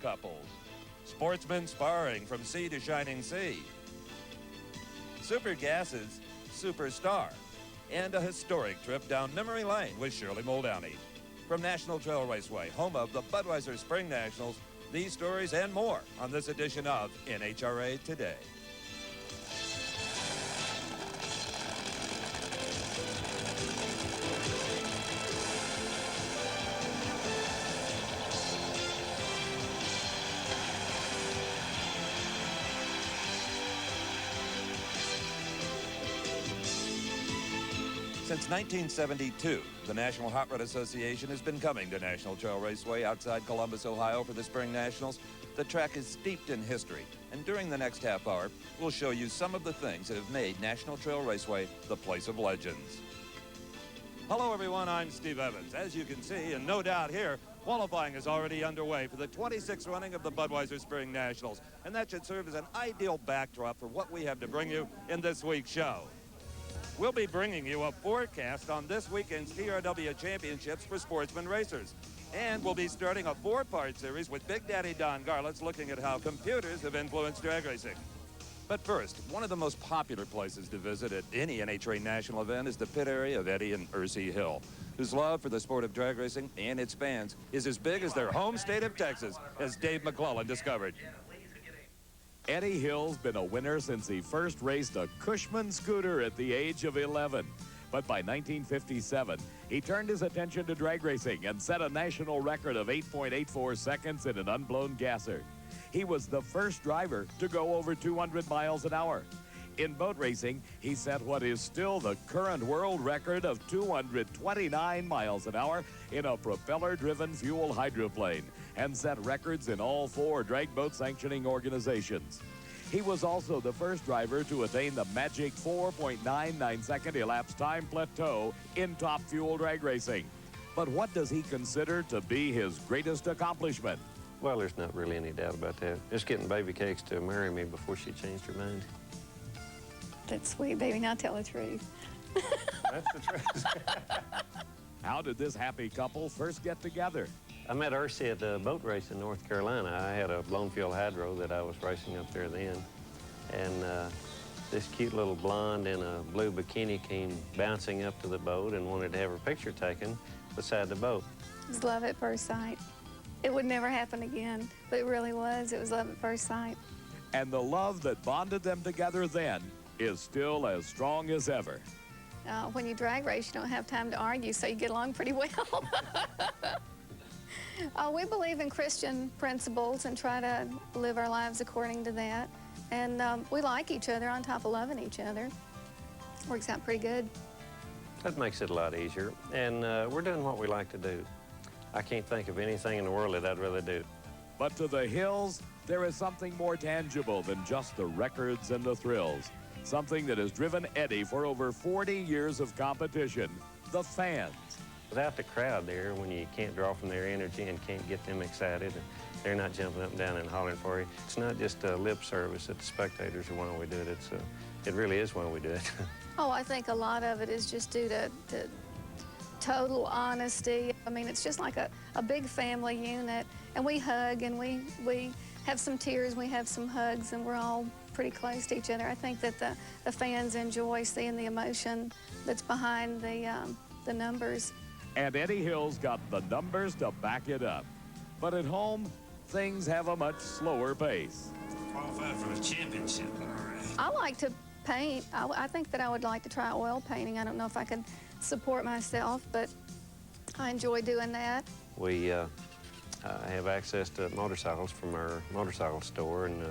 couples, Sportsman sparring from sea to shining sea, Super Gas's Superstar, and a historic trip down memory lane with Shirley Muldowney. From National Trail Raceway, home of the Budweiser Springnationals, these stories and more on this edition of NHRA Today. Since 1972, the National Hot Rod Association has been coming to National Trail Raceway outside Columbus, Ohio for the Spring Nationals. The track is steeped in history, and during the next half hour, we'll show you some of the things that have made National Trail Raceway the place of legends. Hello, everyone. I'm Steve Evans. As you can see, and no doubt here, qualifying is already underway for the 26th running of the Budweiser Spring Nationals, and that should serve as an ideal backdrop for what we have to bring you in this week's show. We'll be bringing you a forecast on this weekend's TRW Championships for Sportsman racers. And we'll be starting a four-part series with Big Daddy Don Garlitz looking at how computers have influenced drag racing. But first, one of the most popular places to visit at any NHRA national event is the pit area of Eddie and Ercie Hill, whose love for the sport of drag racing and its fans is as big as their home state of Texas, as Dave McClellan discovered. Eddie Hill's been a winner since he first raced a Cushman scooter at the age of 11. But by 1957, he turned his attention to drag racing and set a national record of 8.84 seconds in an unblown gasser. He was the first driver to go over 200 miles an hour. In boat racing, he set what is still the current world record of 229 miles an hour in a propeller-driven fuel hydroplane and set records in all four drag boat sanctioning organizations. He was also the first driver to attain the magic 4.99-second elapsed time plateau in top fuel drag racing. But what does he consider to be his greatest accomplishment? Well, there's not really any doubt about that. Just getting Baby Cakes to marry me before she changed her mind. That's sweet, baby. Now tell the truth. That's the truth. How did this happy couple first get together? I met Ercie at a boat race in North Carolina. I had a blown fuel hydro that I was racing up there then. And this cute little blonde in a blue bikini came bouncing up to the boat and wanted to have her picture taken beside the boat. It was love at first sight. It would never happen again, but it really was. It was love at first sight. And the love that bonded them together then is still as strong as ever. When you drag race, you don't have time to argue, so you get along pretty well. We believe in Christian principles and try to live our lives according to that. And we like each other on top of loving each other. Works out pretty good. That makes it a lot easier. And we're doing what we like to do. I can't think of anything in the world that I'd rather do. But to the Hills, there is something more tangible than just the records and the thrills. Something that has driven Eddie for over 40 years of competition, the fans. Without the crowd there, when you can't draw from their energy and can't get them excited, and they're not jumping up and down and hollering for you, it's not just a lip service that the spectators are why we do it. It really is why we do it. Oh, I think a lot of it is just due to total honesty. I mean, it's just like a big family unit, and we hug, and we have some tears, we have some hugs, and we're all pretty close to each other. I think that the fans enjoy seeing the emotion that's behind the numbers. And Eddie Hill's got the numbers to back it up. But at home, things have a much slower pace. Qualified for the championship, all right. I like to paint. I think that I would like to try oil painting. I don't know if I could support myself, but I enjoy doing that. We have access to motorcycles from our motorcycle store, and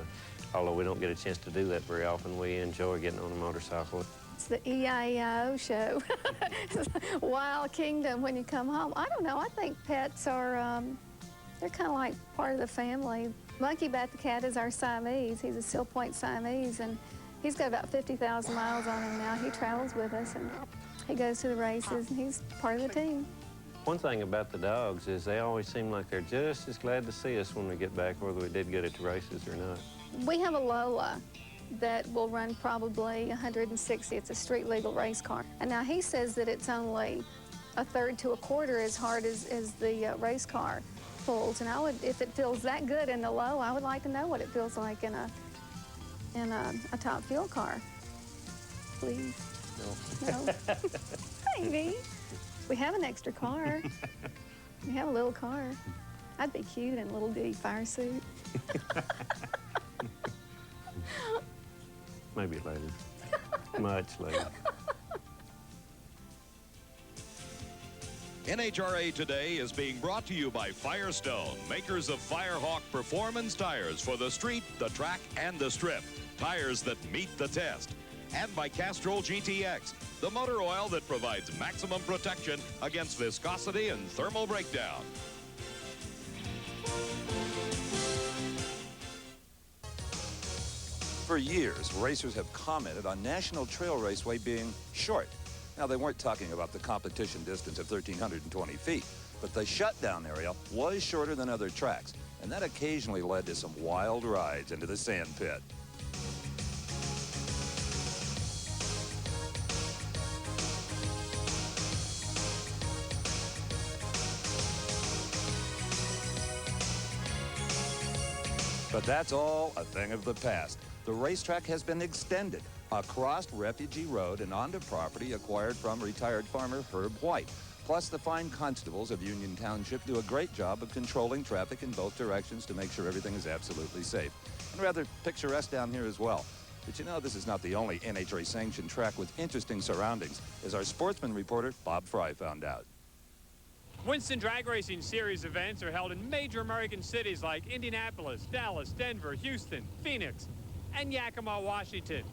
although we don't get a chance to do that very often, we enjoy getting on a motorcycle. It's the EIEIO show. Wild Kingdom when you come home. I don't know. I think pets are, they're kind of like part of the family. Monkey Bat the cat is our Siamese. He's a Seal Point Siamese, and he's got about 50,000 miles on him now. He travels with us, and he goes to the races, and he's part of the team. One thing about the dogs is they always seem like they're just as glad to see us when we get back, whether we did good at the races or not. We have a Lola that will run probably 160. It's a street legal race car. And now he says that it's only a third to a quarter as hard as the race car. pulls, and I would, if it feels that good in the low, I would like to know what it feels like in a top fuel car. Please. No. Maybe. We have an extra car. We have a little car. I'd be cute in a little bitty fire suit. Maybe later. Much later. NHRA Today is being brought to you by Firestone, makers of Firehawk Performance tires for the street, the track, and the strip. Tires that meet the test. And by Castrol GTX, the motor oil that provides maximum protection against viscosity and thermal breakdown. For years, racers have commented on National Trail Raceway being short. Now, they weren't talking about the competition distance of 1,320 feet, but the shutdown area was shorter than other tracks, and that occasionally led to some wild rides into the sand pit. But that's all a thing of the past. The racetrack has been extended across Refugee Road and onto property acquired from retired farmer Herb White. Plus, the fine constables of Union Township do a great job of controlling traffic in both directions to make sure everything is absolutely safe. And rather picturesque down here as well. But you know, this is not the only NHRA-sanctioned track with interesting surroundings, as our Sportsman reporter Bob Frey found out. Winston Drag Racing Series events are held in major American cities like Indianapolis, Dallas, Denver, Houston, Phoenix, and Yakima, Washington.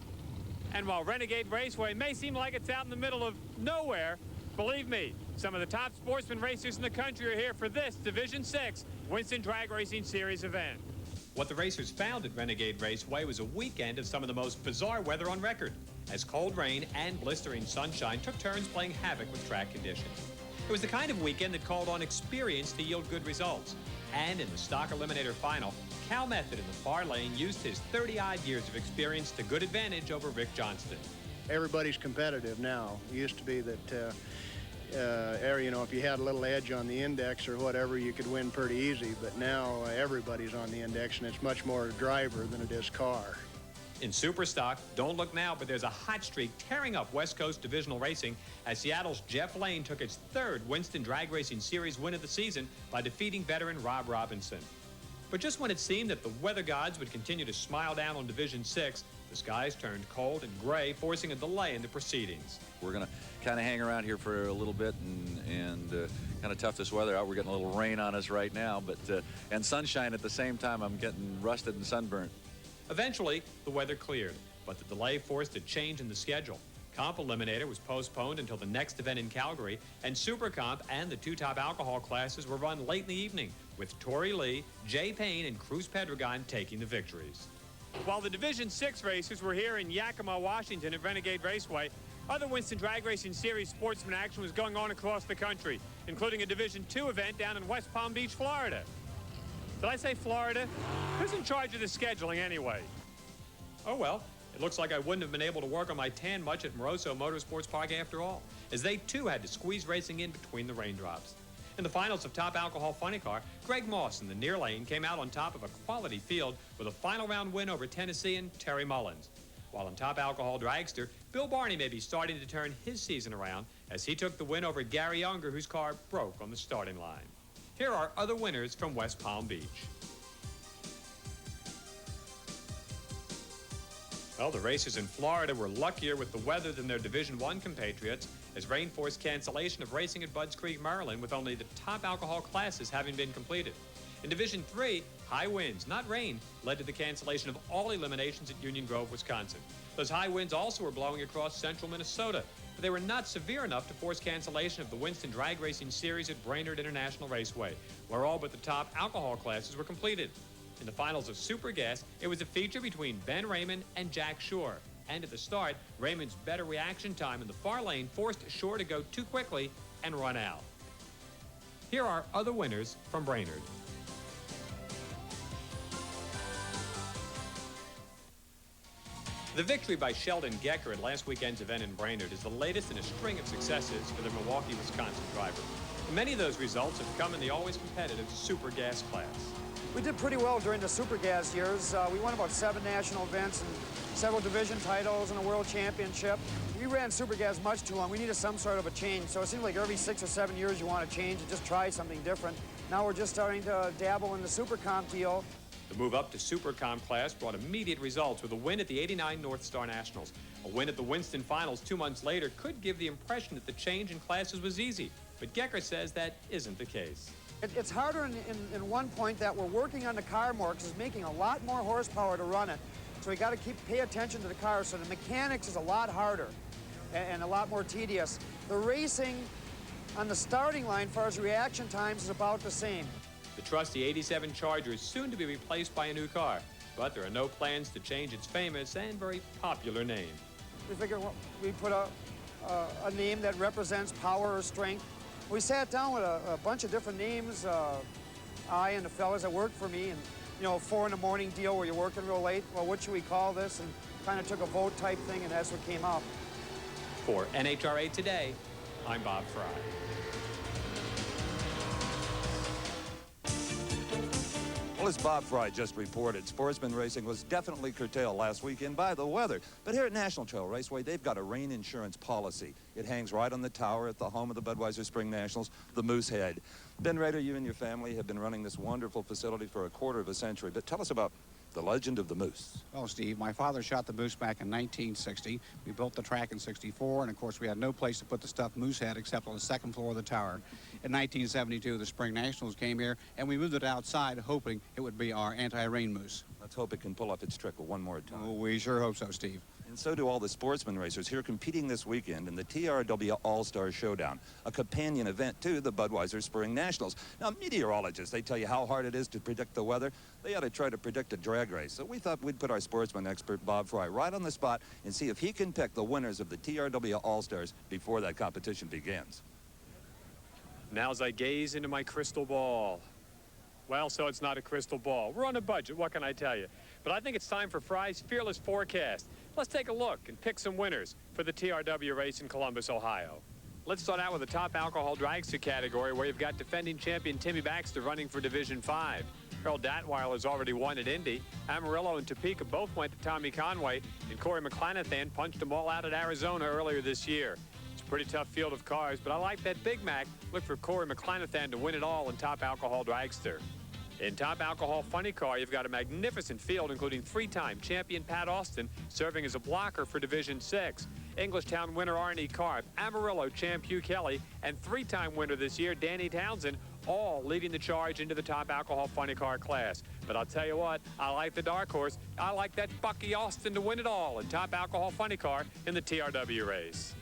And while Renegade Raceway may seem like it's out in the middle of nowhere, believe me, some of the top sportsman racers in the country are here for this Division 6 Winston Drag Racing Series event. What the racers found at Renegade Raceway was a weekend of some of the most bizarre weather on record, as cold rain and blistering sunshine took turns playing havoc with track conditions. It was the kind of weekend that called on experience to yield good results. And in the stock eliminator final, Cal Method in the far lane used his 30-odd years of experience to good advantage over Rick Johnston. Everybody's competitive now. It used to be that, you know, if you had a little edge on the index or whatever, you could win pretty easy. But now everybody's on the index, and it's much more driver than it is car. In Superstock, don't look now, but there's a hot streak tearing up West Coast divisional racing as Seattle's Jeff Lane took its third Winston Drag Racing Series win of the season by defeating veteran Rob Robinson. But just when it seemed that the weather gods would continue to smile down on Division 6, the skies turned cold and gray, forcing a delay in the proceedings. We're going to kind of hang around here for a little bit and kind of tough this weather out. We're getting a little rain on us right now, but and sunshine at the same time. I'm getting rusted and sunburnt. Eventually, the weather cleared, but the delay forced a change in the schedule. Comp Eliminator was postponed until the next event in Calgary, and Super Comp and the two top alcohol classes were run late in the evening, with Tori Lee, Jay Payne, and Cruz Pedregon taking the victories. While the Division 6 racers were here in Yakima, Washington at Renegade Raceway, other Winston Drag Racing Series sportsman action was going on across the country, including a Division 2 event down in West Palm Beach, Florida. Did I say Florida? Who's in charge of the scheduling anyway? Oh well, it looks like I wouldn't have been able to work on my tan much at Moroso Motorsports Park after all, as they too had to squeeze racing in between the raindrops. In the finals of Top Alcohol Funny Car, Greg Moss in the near lane came out on top of a quality field with a final round win over Tennessean Terry Mullins. While in Top Alcohol Dragster, Bill Barney may be starting to turn his season around as he took the win over Gary Unger, whose car broke on the starting line. Here are other winners from West Palm Beach. Well, the racers in Florida were luckier with the weather than their Division 1 compatriots, as rain forced cancellation of racing at Budds Creek, Maryland, with only the top alcohol classes having been completed. In Division 3, high winds, not rain, led to the cancellation of all eliminations at Union Grove, Wisconsin. Those high winds also were blowing across central Minnesota, but they were not severe enough to force cancellation of the Winston Drag Racing Series at Brainerd International Raceway, where all but the top alcohol classes were completed. In the finals of Super Gas, it was a feature between Ben Raymond and Jack Shore. And at the start, Raymond's better reaction time in the far lane forced Shore to go too quickly and run out. Here are other winners from Brainerd. The victory by Sheldon Gecker at last weekend's event in Brainerd is the latest in a string of successes for the Milwaukee, Wisconsin driver. Many of those results have come in the always competitive Super Gas class. We did pretty well during the Super Gas years. We won about 7 national events and several division titles and a world championship. We ran Super Gas much too long. We needed some sort of a change. So it seems like every 6 or 7 years you want to change and just try something different. Now we're just starting to dabble in the Super Comp deal. The move up to Super Comp class brought immediate results with a win at the '89 North Star Nationals. A win at the Winston Finals 2 months later could give the impression that the change in classes was easy. But Gecker says that isn't the case. It's harder in one point that we're working on the car more because it's making a lot more horsepower to run it. So we got to pay attention to the car. So the mechanics is a lot harder and a lot more tedious. The racing on the starting line, as far as reaction times, is about the same. The trusty '87 Charger is soon to be replaced by a new car, but there are no plans to change its famous and very popular name. We figured we put a name that represents power or strength. We sat down with a bunch of different names, I and the fellas that worked for me, and, you know, 4 in the morning deal where you're working real late. Well, what should we call this? And kind of took a vote type thing, and that's what came up. For NHRA Today, I'm Bob Frey. Well, as Bob Frey just reported, sportsman racing was definitely curtailed last weekend by the weather. But here at National Trail Raceway, they've got a rain insurance policy. It hangs right on the tower at the home of the Budweiser Spring Nationals, the Moosehead. Ben Rader, you and your family have been running this wonderful facility for a quarter of a century. But tell us about the legend of the Moose. Well, Steve, my father shot the Moose back in 1960. We built the track in '64, and of course we had no place to put the stuffed moose head except on the 2nd floor of the tower. In 1972, the Spring Nationals came here, and we moved it outside, hoping it would be our anti-rain moose. Let's hope it can pull off its trick one more time. Oh, we sure hope so, Steve. And so do all the sportsman racers here competing this weekend in the TRW All-Star Showdown, a companion event to the Budweiser Spring Nationals. Now, meteorologists, they tell you how hard it is to predict the weather. They ought to try to predict a drag race. So we thought we'd put our sportsman expert, Bob Frey, right on the spot and see if he can pick the winners of the TRW All-Stars before that competition begins. Now as I gaze into my crystal ball. Well, so it's not a crystal ball. We're on a budget, what can I tell you? But I think it's time for Frey's Fearless Forecast. Let's take a look and pick some winners for the TRW race in Columbus, Ohio. Let's start out with the top alcohol dragster category, where you've got defending champion Timmy Baxter running for Division 5. Earl Datweiler has already won at Indy. Amarillo and Topeka both went to Tommy Conway, and Corey McClanathan punched them all out at Arizona earlier this year. It's a pretty tough field of cars, but I like that Big Mac. Look for Corey McClanathan to win it all in top alcohol dragster. In top alcohol funny car, you've got a magnificent field, including 3-time champion Pat Austin serving as a blocker for Division 6. Englishtown winner Arnie Karp, Amarillo champ Hugh Kelly, and 3-time winner this year Danny Townsend, all leading the charge into the top alcohol funny car class. But I'll tell you what, I like the dark horse. I like that Bucky Austin to win it all in top alcohol funny car in the TRW race.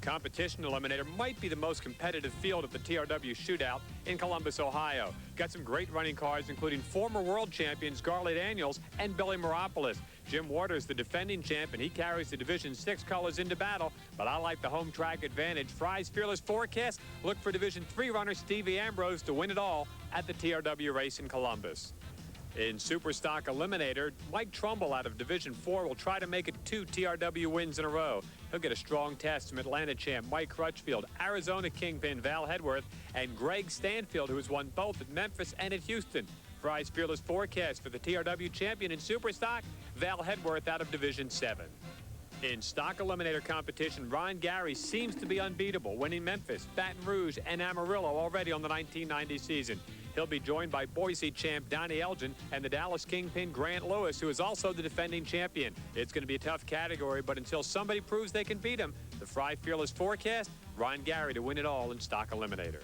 Competition Eliminator might be the most competitive field of the TRW shootout in Columbus, Ohio. Got some great running cars, including former world champions Garley Daniels and Billy Meropoulos. Jim Waters, the defending champ, and he carries the Division 6 colors into battle, but I like the home track advantage. Frey's Fearless Forecast, look for Division 3 runner Stevie Ambrose to win it all at the TRW race in Columbus. In Superstock Eliminator, Mike Trumbull out of Division 4 will try to make it 2 TRW wins in a row. He'll get a strong test from Atlanta champ Mike Crutchfield, Arizona kingpin Val Hedworth, and Greg Stanfield, who has won both at Memphis and at Houston. Frey's Fearless Forecast for the TRW champion in Superstock, Val Hedworth out of Division 7. In stock eliminator competition, Ron Gary seems to be unbeatable, winning Memphis, Baton Rouge, and Amarillo already on the 1990 season. He'll be joined by Boise champ Donnie Elgin and the Dallas kingpin Grant Lewis, who is also the defending champion. It's going to be a tough category, but until somebody proves they can beat him, the Frey Fearless Forecast, Ron Gary to win it all in stock eliminator.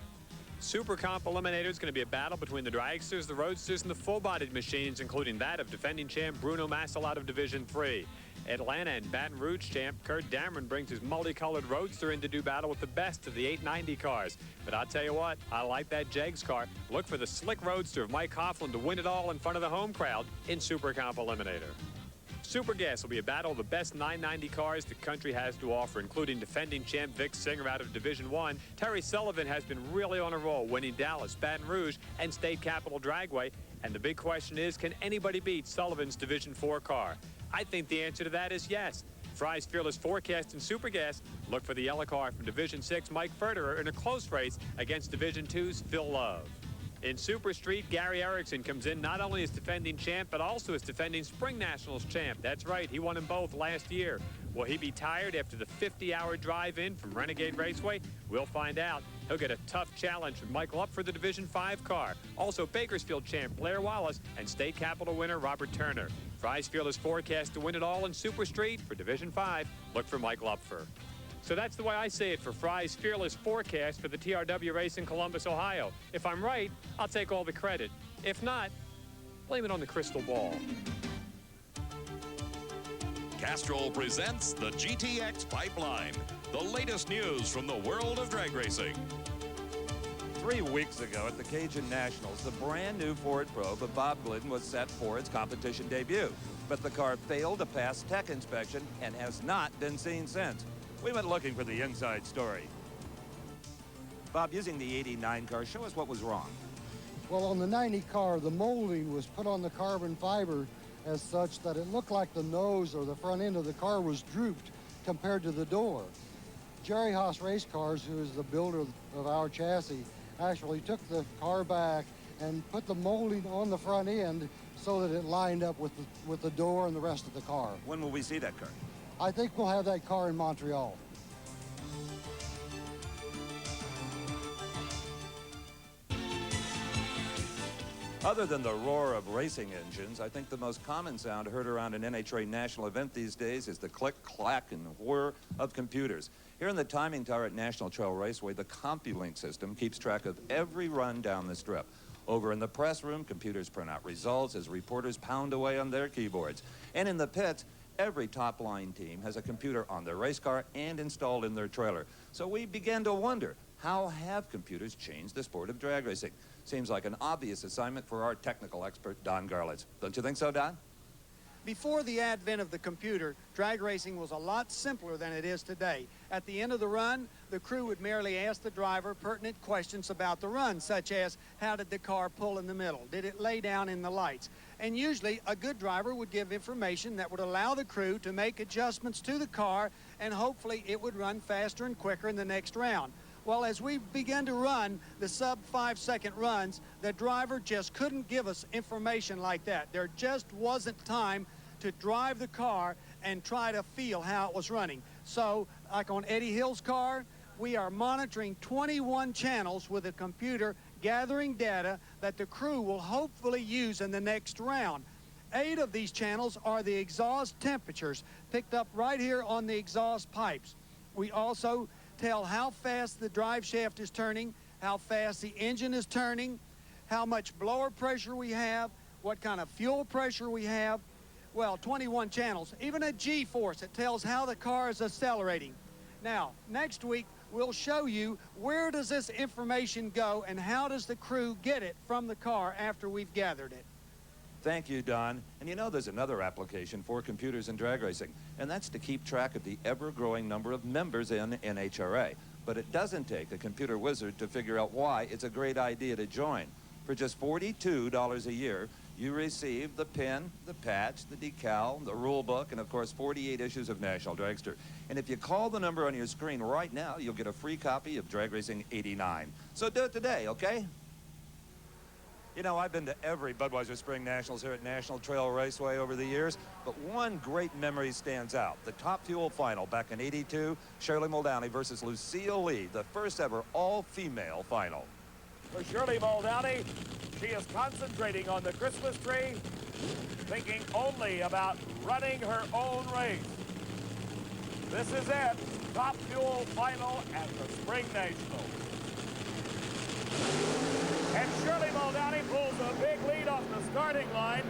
Super Comp Eliminator is going to be a battle between the dragsters, the roadsters, and the full-bodied machines, including that of defending champ Bruno Massel out of Division 3. Atlanta and Baton Rouge champ Kurt Dameron brings his multicolored roadster in to do battle with the best of the 890 cars. But I'll tell you what, I like that Jegs car. Look for the slick roadster of Mike Coughlin to win it all in front of the home crowd in Super Comp Eliminator. Super Gas will be a battle of the best 990 cars the country has to offer, including defending champ Vic Singer out of Division 1. Terry Sullivan has been really on a roll, winning Dallas, Baton Rouge, and State Capital Dragway. And the big question is, can anybody beat Sullivan's Division 4 car? I think the answer to that is yes. Fry's Fearless Forecast and Supergas, look for the yellow car from Division 6, Mike Ferderer, in a close race against Division 2's Phil Love. In Super Street, Gary Erickson comes in not only as defending champ, but also as defending Spring Nationals champ. That's right, he won them both last year. Will he be tired after the 50-hour drive in from Renegade Raceway? We'll find out. He'll get a tough challenge from Michael up for the Division 5 car. Also, Bakersfield champ Blair Wallace and state capital winner Robert Turner. Fry's Fearless Forecast to win it all in Super Street for Division 5. Look for Mike Lupfer. So that's the way I say it for Fry's Fearless Forecast for the TRW race in Columbus, Ohio. If I'm right, I'll take all the credit. If not, blame it on the crystal ball. Castrol presents the GTX Pipeline, the latest news from the world of drag racing. 3 weeks ago at the Cajun Nationals, the brand new Ford Probe of Bob Glidden was set for its competition debut. But the car failed to pass tech inspection and has not been seen since. We went looking for the inside story. Bob, using the 89 car, show us what was wrong. Well, on the 90 car, the molding was put on the carbon fiber as such that it looked like the nose or the front end of the car was drooped compared to the door. Jerry Haas Race Cars, who is the builder of our chassis, actually took the car back and put the molding on the front end so that it lined up with the door and the rest of the car. When will we see that car? I think we'll have that car in Montreal. Other than the roar of racing engines, I think the most common sound heard around an NHRA national event these days is the click, clack, and whir of computers. Here in the timing tower at National Trail Raceway, the CompuLink system keeps track of every run down the strip. Over in the press room, computers print out results as reporters pound away on their keyboards. And in the pits, every top-line team has a computer on their race car and installed in their trailer. So we began to wonder, how have computers changed the sport of drag racing? Seems like an obvious assignment for our technical expert, Don Garlitz. Don't you think so, Don? Before the advent of the computer, drag racing was a lot simpler than it is today. At the end of the run, the crew would merely ask the driver pertinent questions about the run, such as, how did the car pull in the middle? Did it lay down in the lights? And usually, a good driver would give information that would allow the crew to make adjustments to the car, and hopefully it would run faster and quicker in the next round. Well, as we began to run the sub 5-second runs, the driver just couldn't give us information like that. There just wasn't time to drive the car and try to feel how it was running. So, like on Eddie Hill's car, we are monitoring 21 channels with a computer gathering data that the crew will hopefully use in the next round. 8 of these channels are the exhaust temperatures picked up right here on the exhaust pipes. We also tell how fast the drive shaft is turning, how fast the engine is turning, how much blower pressure we have, what kind of fuel pressure we have. Well, 21 channels. Even a G-force, it tells how the car is accelerating. Now, next week, we'll show you where does this information go and how does the crew get it from the car after we've gathered it. Thank you, Don. And you know there's another application for computers in drag racing, and that's to keep track of the ever-growing number of members in NHRA. But it doesn't take a computer wizard to figure out why it's a great idea to join. For just $42 a year, you receive the pin, the patch, the decal, the rule book, and of course 48 issues of National Dragster. And if you call the number on your screen right now, you'll get a free copy of Drag Racing 89. So do it today, okay? You know, I've been to every Budweiser Spring Nationals here at National Trail Raceway over the years, but one great memory stands out. The Top Fuel final back in '82, Shirley Muldowney versus Lucille Lee, the first ever all-female final. For Shirley Muldowney, she is concentrating on the Christmas tree, thinking only about running her own race. This is it, Top Fuel final at the Spring Nationals. And Shirley Muldowney pulls a big lead off the starting line,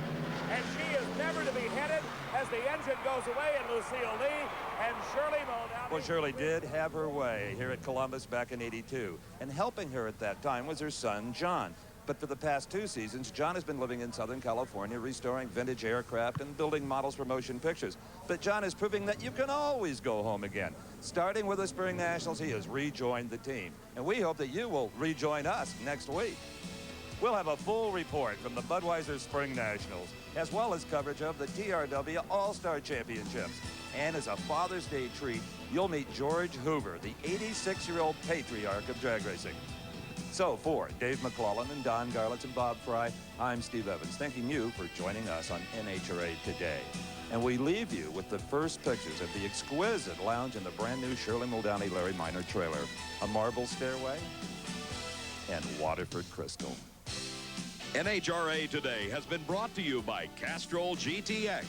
and she is never to be headed as the engine goes away in Lucille Lee, and Shirley Muldowney... Well, Shirley did have her way here at Columbus back in '82, and helping her at that time was her son, John. But for the past 2 seasons, John has been living in Southern California, restoring vintage aircraft and building models for motion pictures. But John is proving that you can always go home again. Starting with the Spring Nationals, he has rejoined the team. And we hope that you will rejoin us next week. We'll have a full report from the Budweiser Spring Nationals, as well as coverage of the TRW All-Star Championships. And as a Father's Day treat, you'll meet George Hoover, the 86-year-old patriarch of drag racing. So for Dave McClellan and Don Garlitz and Bob Frey, I'm Steve Evans, thanking you for joining us on NHRA Today. And we leave you with the first pictures of the exquisite lounge in the brand new Shirley Muldowney Larry Minor trailer. A marble stairway and Waterford Crystal. NHRA Today has been brought to you by Castrol GTX,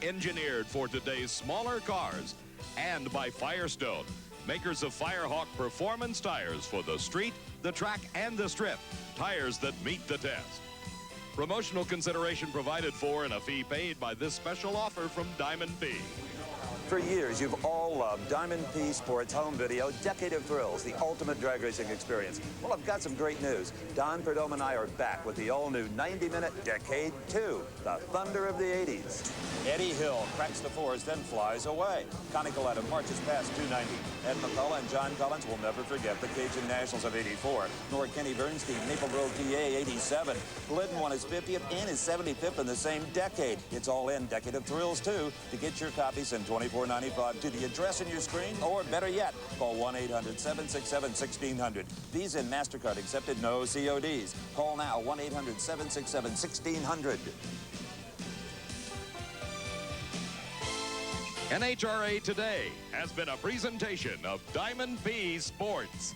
engineered for today's smaller cars, and by Firestone, makers of Firehawk performance tires for the street, the track, and the strip, tires that meet the test. Promotional consideration provided for and a fee paid by this special offer from Diamond P. For years, you've all loved Diamond P Sports Home Video, Decade of Thrills, the ultimate drag racing experience. Well, I've got some great news. Don Perdomo and I are back with the all-new 90-minute Decade 2, the thunder of the 80s. Eddie Hill cracks the fours, then flies away. Connie Coletta marches past 290. Ed McCullough and John Collins will never forget the Cajun Nationals of 84, nor Kenny Bernstein, Maple Grove, PA, 87. Glidden won his 50th and his 75th in the same decade. It's all in Decade of Thrills, too. To get your copy, send $24.95 to the address on your screen, or better yet, call 1-800-767-1600. Visa and MasterCard accepted, no CODs. Call now, 1-800-767-1600. NHRA Today has been a presentation of Diamond P Sports.